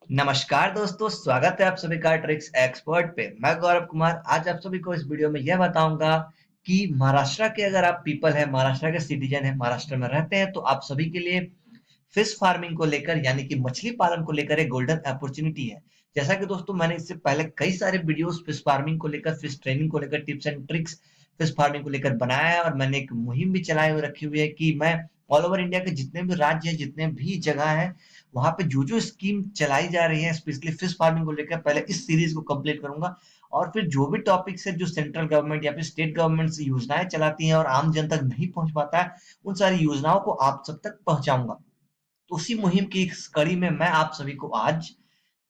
नमस्कार दोस्तों, स्वागत है आप सभी का ट्रिक्स एक्सपर्ट पे। मैं गौरव कुमार आज आप सभी को इस वीडियो में यह बताऊंगा कि महाराष्ट्र के अगर आप पीपल है, महाराष्ट्र के सिटीजन है, महाराष्ट्र में रहते हैं, तो आप सभी के लिए फिश फार्मिंग को लेकर यानी कि मछली पालन को लेकर एक गोल्डन अपॉर्चुनिटी है। जैसा कि दोस्तों मैंने इससे पहले कई सारे वीडियोस फिश फार्मिंग को लेकर, फिश ट्रेनिंग को लेकर, tips and tricks fish farming को लेकर बनाया है, और मैंने एक मुहिम भी चलाए हुए रखी हुई है कि मैं ऑल ओवर इंडिया के जितने भी राज्य है, जितने भी जगह है, वहां पे जो जो स्कीम चलाई जा रही है स्पेशली फिश फार्मिंग को लेकर, पहले इस सीरीज को कंप्लीट करूंगा। और फिर जो भी टॉपिक्स है जो सेंट्रल गवर्नमेंट या फिर स्टेट गवर्नमेंट से योजनाएं चलाती हैं और आम जन तक नहीं पहुंच पाता है, उन सारी योजनाओं को आप सब तक पहुंचाऊंगा। तो उसी मुहिम की एक कड़ी में मैं आप सभी को आज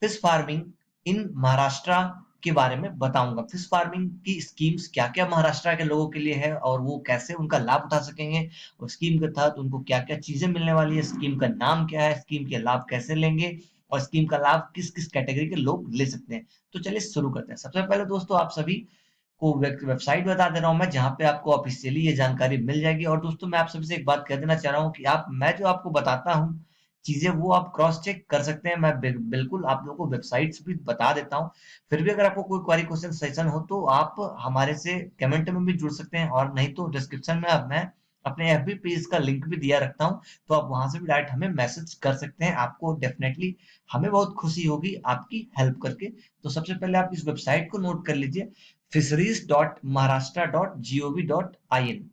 फिश फार्मिंग इन महाराष्ट्र के बारे में बताऊंगा। फिश फार्मिंग की स्कीम्स क्या क्या महाराष्ट्र के लोगों के लिए है और वो कैसे उनका लाभ उठा सकेंगे, और स्कीम के तहत उनको क्या क्या चीजें मिलने वाली है, स्कीम का नाम क्या है, स्कीम के लाभ कैसे लेंगे, और स्कीम का लाभ किस किस कैटेगरी के लोग ले सकते हैं। तो चलिए शुरू करते हैं। सबसे पहले दोस्तों आप सभी को वेबसाइट बता दे रहा हूँ मैं, जहाँ पे आपको ऑफिशियली ये जानकारी मिल जाएगी। और दोस्तों मैं आप सभी से एक बात कह देना चाह रहा हूँ कि मैं जो आपको बताता हूँ चीजें, वो आप क्रॉस चेक कर सकते हैं। मैं बिल्कुल आप लोगों को वेबसाइट्स भी बता देता हूँ। फिर भी अगर आपको कोई क्वेरी क्वेश्चन सेशन हो तो आप हमारे से कमेंट में भी जुड़ सकते हैं, और नहीं तो डिस्क्रिप्शन में अब मैं अपने एफबी पेज का लिंक भी दिया रखता हूँ, तो आप वहां से भी डायरेक्ट हमें मैसेज कर सकते हैं। आपको डेफिनेटली हमें बहुत खुशी होगी आपकी हेल्प करके। तो सबसे पहले आप इस वेबसाइट को नोट कर लीजिए, fisheries.maharashtra.gov.in,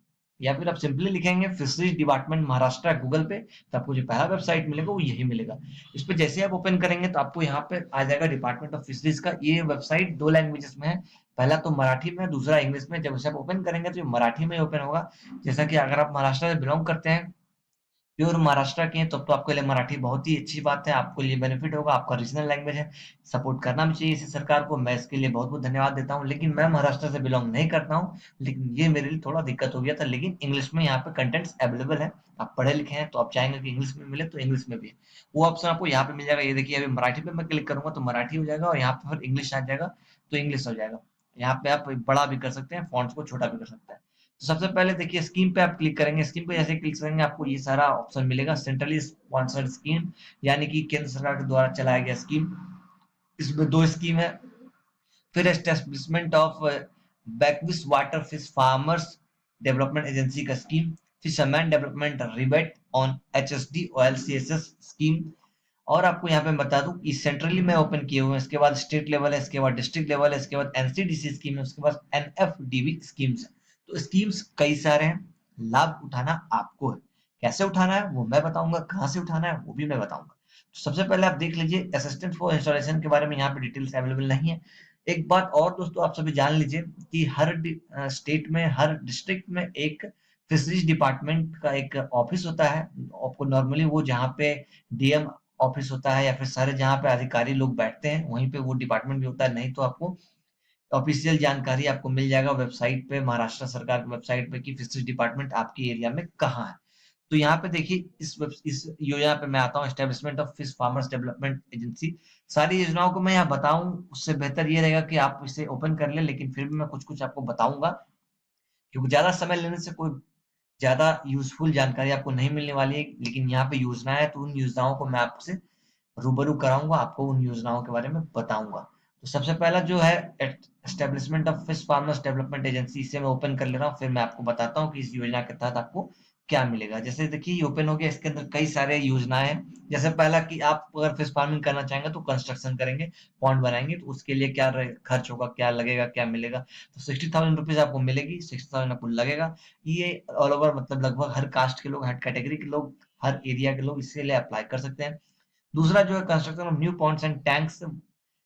या फिर आप सिंपली लिखेंगे फिशरीज डिपार्टमेंट महाराष्ट्र गूगल पे, तो आपको जो पहला वेबसाइट मिलेगा वो यही मिलेगा। इस पे जैसे आप ओपन करेंगे तो आपको यहाँ पे आ जाएगा डिपार्टमेंट ऑफ फिशरीज का। ये वेबसाइट दो लैंग्वेजेस में है, पहला तो मराठी में, दूसरा इंग्लिश में। जब इसे आप ओपन करेंगे तो ये मराठी में ओपन होगा। जैसा कि अगर आप महाराष्ट्र से बिलोंग करते हैं, प्योर महाराष्ट्र के हैं, तब तो आपके लिए मराठी बहुत ही अच्छी बात है, आपको लिए बेनिफिट होगा, आपका रीजनल लैंग्वेज है। सपोर्ट करना भी चाहिए इसे सरकार को, मैं इसके लिए बहुत बहुत धन्यवाद देता हूँ। लेकिन मैं महाराष्ट्र से बिलोंग नहीं करता हूँ, लेकिन ये मेरे लिए थोड़ा दिक्कत हो गया था। लेकिन इंग्लिश में यहाँ पे कंटेंट्स अवेलेबल है, आप पढ़े लिखे हैं तो आप चाहेंगे कि इंग्लिश में मिले तो इंग्लिश में भी है। वो ऑप्शन आपको यहाँ पे मिल जाएगा। ये देखिए, अभी मराठी पे मैं क्लिक करूंगा तो मराठी हो जाएगा, और यहाँ पे फिर इंग्लिश आ जाएगा तो इंग्लिश हो जाएगा। यहाँ पे आप बड़ा भी कर सकते हैं, फॉन्ट्स को छोटा भी कर सकते हैं। तो सबसे पहले देखिए, स्कीम पे आप क्लिक करेंगे। स्कीम पे जैसे क्लिक करेंगे आपको ये सारा ऑप्शन मिलेगा। सेंट्रली स्पॉन्सर्ड स्कीम, यानी कि केंद्र सरकार के द्वारा चलाया गया स्कीम। इसमें दो स्कीम है। फिर establishment of brackish water fish farmers development agency का scheme, fisherman development rebate on HSD OLCSS scheme. और आपको यहाँ पे मैं बता दूं कि सेंट्रली में ओपन किए हुए हैं, इसके बाद स्टेट लेवल है, इसके बाद डिस्ट्रिक्ट लेवल है, इसके बाद एनसीडीसी स्कीम है, उसके बाद एनएफडीबी स्कीम्स है। तो स्कीम्स कई सारे हैं, लाभ उठाना आपको है। कैसे उठाना है वो मैं बताऊंगा, कहाँ से उठाना है वो भी मैं बताऊंगा। तो सबसे पहले आप देख लीजिए, असिस्टेंट फॉर इंस्टॉलेशन के बारे में यहाँ पे डिटेल्स अवेलेबल नहीं है। एक बात और दोस्तों आप सभी जान लीजिए कि हर स्टेट में, हर डिस्ट्रिक्ट में एक फिशरीज डिपार्टमेंट का एक ऑफिस होता है। आपको नॉर्मली वो जहाँ पे डीएम ऑफिस होता है या फिर सारे जहाँ पे अधिकारी लोग बैठते हैं वहीं पे वो डिपार्टमेंट भी होता है। नहीं तो आपको ऑफिशियल जानकारी आपको मिल जाएगा वेबसाइट पे, महाराष्ट्र सरकार की वेबसाइट पे, कि फिशरीज डिपार्टमेंट आपके एरिया में कहाँ है। तो यहाँ पे देखिए, इस योजना पे मैं आता हूँ, establishment of fish farmers development agency. सारी योजनाओं को मैं यहाँ बताऊं उससे बेहतर ये रहेगा कि आप इसे ओपन कर लें, लेकिन फिर भी मैं कुछ कुछ आपको बताऊंगा, क्योंकि ज्यादा समय लेने से कोई ज्यादा यूजफुल जानकारी आपको नहीं मिलने वाली है। लेकिन यहाँ पे योजना है तो उन योजनाओं को मैं आपसे रूबरू कराऊंगा, आपको उन योजनाओं के बारे में बताऊंगा। तो सबसे पहला जो है establishment of fish farmers development agency, इसे मैं ओपन कर ले रहा हूँ, फिर मैं आपको बताता हूँ कि इस योजना के तहत आपको क्या मिलेगा। जैसे देखिए ये ओपन हो गया, इसके अंदर कई सारे योजनाएं हैं। जैसे पहला कि आप अगर फिश फार्मिंग करना चाहेंगे तो कंस्ट्रक्शन करेंगे, पॉन्ड बनाएंगे, तो उसके लिए क्या खर्च होगा, क्या लगेगा, क्या मिलेगा। तो 60,000 रुपीज आपको मिलेगी, 60,000 आपको लगेगा। ये ऑल ओवर मतलब लगभग हर कास्ट के लोग, हर कैटेगरी के लोग, हर एरिया के लोग इसके लिए अप्लाई कर सकते हैं। दूसरा जो है construction of new Pond's and tanks,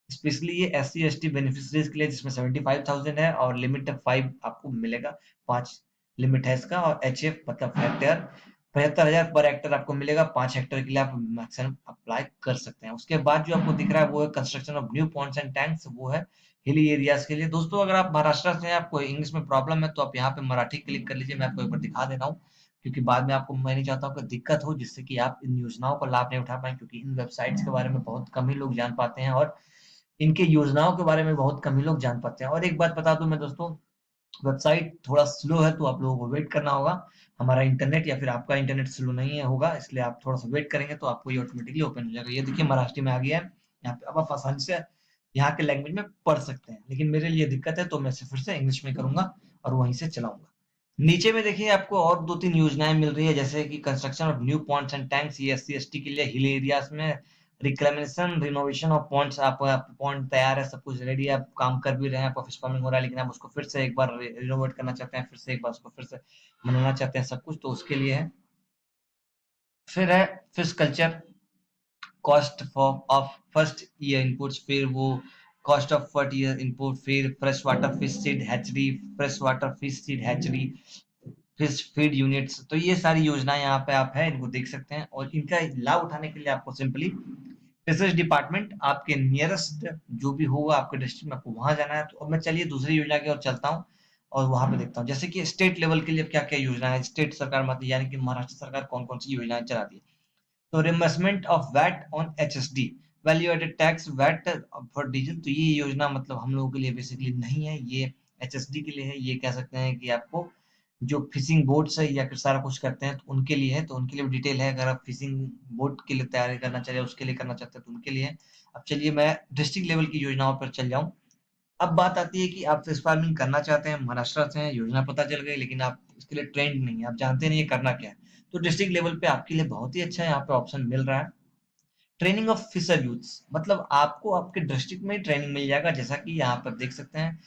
specially ये एससी एसटी बेनिफिशियरीज के लिए, जिसमें 75,000 है और लिमिट 5 आपको मिलेगा। 5 लिमिट है इसका। और एचएफ मतलब हेक्टेयर, 75,000 पर हेक्टर आपको मिलेगा। 5 हेक्टर के लिए आप मैक्सिमम अप्लाई कर सकते हैं। उसके बाद जो आपको दिख रहा है वो है construction of new Pond's and tanks, वो है हिली एरियाज के लिए। दोस्तों अगर आप महाराष्ट्र से हैं, आपको इंग्लिश में प्रॉब्लम है, तो आप यहाँ पे मराठी क्लिक कर लीजिए। मैं आपको एक बार दिखा दे रहा हूँ, क्योंकि बाद में आपको, मैं नहीं चाहता हूँ कि दिक्कत हो जिससे कि आप इन योजनाओं का लाभ नहीं उठा पाए, क्योंकि इन वेबसाइट्स के बारे में बहुत कम ही लोग जान पाते हैं, और इनके योजनाओं के बारे में बहुत कम ही लोग जान पाते हैं। और एक बात बता दूं मैं दोस्तों, वेबसाइट थोड़ा स्लो है तो आप लोगों को वेट करना होगा। हमारा इंटरनेट या फिर आपका इंटरनेट स्लो नहीं है होगा, इसलिए आप थोड़ा सा वेट करेंगे तो आपको ये ऑटोमेटिकली ओपन हो जाएगा। ये देखिए मराठी में आ गया है। यहाँ पे अब आप आसानी से यहाँ के लैंग्वेज में पढ़ सकते हैं, लेकिन मेरे लिए दिक्कत है तो मैं इसे फिर से इंग्लिश में करूंगा और वहीं से चलाऊंगा। नीचे में देखिए आपको और 2-3 योजनाएं मिल रही है, जैसे कि construction of new Pond's and tanks, ये SC/ST के लिए हिल एरियाज में रिक्लेमेशन रिनोवेशन ऑफ पॉन्ड्स। आप पॉन्ड तैयार है, सब कुछ रेडी है, आप काम कर भी रहे हैं, आपका फिश फार्मिंग हो रहा है, लेकिन आप उसको फिर से एक बार रिनोवेट करना चाहते हैं, फिर से एक बार उसको फिर से बनाना चाहते हैं सब कुछ, तो उसके लिए है। फिर है fish culture, cost of first year inputs, फिर वो cost of first year input, फिर fresh water fish seed hatchery, fresh water fish seed hatchery, fish feed units. तो ये सारी योजनाएं यहाँ पे आप है, इनको देख सकते हैं, और इनका लाभ उठाने के लिए आपको सिंपली फिशरीज डिपार्टमेंट आपके नियरेस्ट जो भी होगा आपके डिस्ट्रिक्ट में, आपको वहां जाना है। तो अब मैं चलिए दूसरी योजना की ओर चलता हूँ और वहां पे देखता हूँ, जैसे कि स्टेट लेवल के लिए क्या क्या योजना है, स्टेट सरकार मतलब यानी कि महाराष्ट्र सरकार कौन कौन सी योजनाएं चलाती है। तो reimbursement of VAT on HSD, value added tax, VAT for diesel. तो ये योजना मतलब हम लोगों के लिए बेसिकली नहीं है, ये HSD के लिए है। ये कह सकते हैं कि आपको जो फिशिंग बोट्स है या फिर सारा कुछ करते हैं तो उनके लिए है, तो उनके लिए डिटेल है। अगर आप फिशिंग बोट के लिए तैयारी करना चाहिए, उसके लिए करना चाहते हैं तो उनके लिए है। अब चलिए मैं डिस्ट्रिक्ट लेवल की योजनाओं पर चल जाऊं। अब बात आती है कि आप फिश फार्मिंग करना चाहते हैं, महाराष्ट्र से हैं, योजना पता चल गई, लेकिन आप इसके लिए ट्रेंड नहीं है, आप जानते नहीं है करना क्या है। तो डिस्ट्रिक्ट लेवल पे आपके लिए बहुत ही अच्छा यहाँ पे ऑप्शन मिल रहा है, ट्रेनिंग ऑफ फिशर यूथ्स। मतलब आपको आपके डिस्ट्रिक्ट में ट्रेनिंग मिल जाएगा, जैसा कि यहाँ पर देख सकते हैं,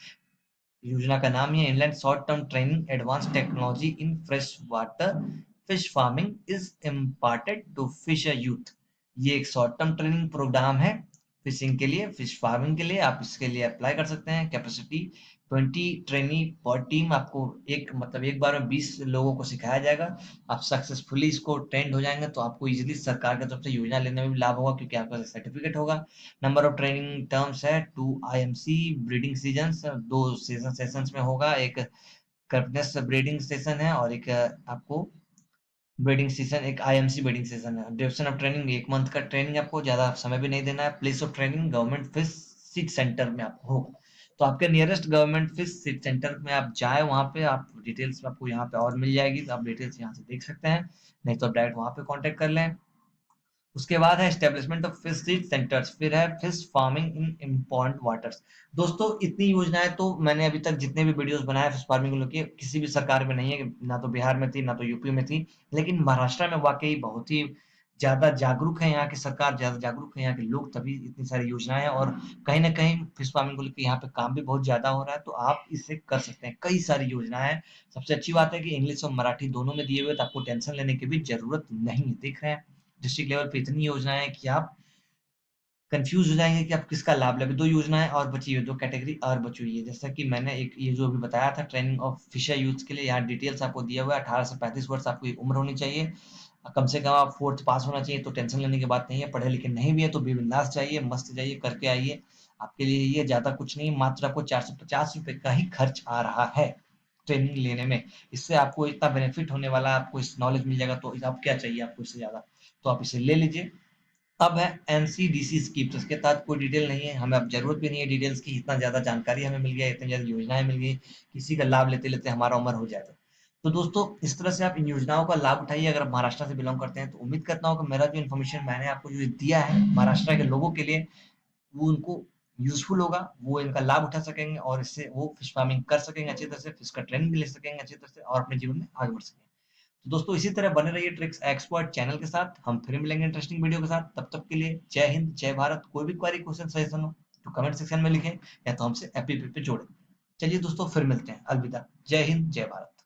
योजना का नाम है inland short term training advance technology in fresh water fish farming is imparted to fisher youth. ये एक शॉर्ट टर्म ट्रेनिंग प्रोग्राम है फिशिंग के लिए, फिश फार्मिंग के लिए। आप इसके लिए अप्लाई कर सकते हैं। कैपेसिटी 20 ट्रेनी पर टीम, आपको एक मतलब एक बार में 20 लोगों को सिखाया जाएगा। आप सक्सेसफुली इसको ट्रेंड हो जाएंगे तो आपको इजीली सरकार की तरफ से योजना लेने में भी लाभ होगा, क्योंकि आपका सर्टिफिकेट होगा। नंबर ऑफ ट्रेनिंग टर्म्स है 2 IMC breeding season, 2 season sessions में होगा। एक कर्पनेस ब्रीडिंग सेशन है और एक आपको ब्रीडिंग सीजन, एक IMC ब्रीडिंग सेशन है। ड्यूरेशन ऑफ ट्रेनिंग 1 मंथ का ट्रेनिंग, आपको ज्यादा समय भी नहीं देना है। Place of training government fish seed centre में आपको होगा, तो आपके nearest government fish seed centre में आप जाए, वहां पे आप डिटेल्स आपको यहाँ पे और मिल जाएगी, तो आप डिटेल्स यहाँ से देख सकते हैं, नहीं तो आप डायरेक्ट वहां पे कांटेक्ट कर लें। उसके बाद है establishment of fish seed centres, फिर है फिश फार्मिंग इन इम्पॉन्ड वाटर्स। दोस्तों इतनी योजनाएं तो मैंने अभी तक जितने भी वीडियोस बनाए फिश फार्मिंग को लेके, किसी भी सरकार में नहीं है, ना तो बिहार में थी ना तो यूपी में थी, लेकिन महाराष्ट्र में वाकई बहुत ही ज्यादा जागरूक है यहाँ की सरकार, ज्यादा जागरूक है यहाँ के लोग, तभी इतनी सारी योजनाएं हैं। और कहीं ना कहीं फिश फार्मिंग को लेकर यहाँ पे काम भी बहुत ज्यादा हो रहा है, तो आप इसे कर सकते हैं। कई सारी योजनाएं हैं। सबसे अच्छी बात है कि इंग्लिश और मराठी दोनों में दिए हुए, तो आपको टेंशन लेने की भी जरूरत नहीं है। देख रहे हैं डिस्ट्रिक्ट लेवल पे इतनी योजनाएं हैं कि आप कंफ्यूज हो जाएंगे कि आप किसका लाभ लेंगे। 2 योजनाएं और बची हुई, 2 कैटेगरी और बची हुई है, जैसा कि मैंने एक ये जो अभी बताया था ट्रेनिंग ऑफ फिशर यूथ के लिए, यहाँ डिटेल्स आपको दिया हुआ है। 18 से 35 वर्ष आपकी उम्र होनी चाहिए, कम से कम आप 4th पास होना चाहिए, तो टेंशन लेने की बात नहीं है। पढ़े लिखे नहीं भी है तो भी बिंदास चाहिए, मस्त जाइए, करके आइए। आपके लिए ये ज्यादा कुछ नहीं, मात्र आपको 450 रुपए का ही खर्च आ रहा है ट्रेनिंग लेने में। इससे आपको इतना बेनिफिट होने वाला है, आपको इस नॉलेज मिल जाएगा, तो आप क्या चाहिए आपको इससे ज्यादा, तो आप इसे ले लीजिए। अब है NCDC स्कीम्स, इसके तहत कोई डिटेल नहीं है, हमें अब जरूरत भी नहीं है डिटेल्स की, इतना ज्यादा जानकारी हमें मिल गया, इतनी ज्यादा योजनाएं मिल गई, किसी का लाभ लेते लेते हमारा उम्र हो जाएगा। तो दोस्तों इस तरह से आप इन योजनाओं का लाभ उठाइए। अगर आप महाराष्ट्र से बिलोंग करते हैं तो उम्मीद करता हूँ कि मेरा जो इन्फॉर्मेशन मैंने आपको जो दिया है महाराष्ट्र के लोगों के लिए, वो उनको यूजफुल होगा, वो इनका लाभ उठा सकेंगे और इससे वो फिश फार्मिंग कर सकेंगे अच्छी तरह से, फिश का ट्रेनिंग भी ले सकेंगे अच्छी तरह से और अपने जीवन में आगे बढ़ सकेंगे। तो दोस्तों इसी तरह बने रहिए ट्रिक्स एक्सपर्ट चैनल के साथ, हम फिर मिलेंगे इंटरेस्टिंग वीडियो के साथ। तब तक के लिए जय हिंद जय भारत। कोई भी क्वेरी क्वेश्चन सजेशन हो तो कमेंट सेक्शन में लिखें या तो हमसे FB पे जोड़ें। चलिए दोस्तों फिर मिलते हैं, अलविदा, जय हिंद जय भारत।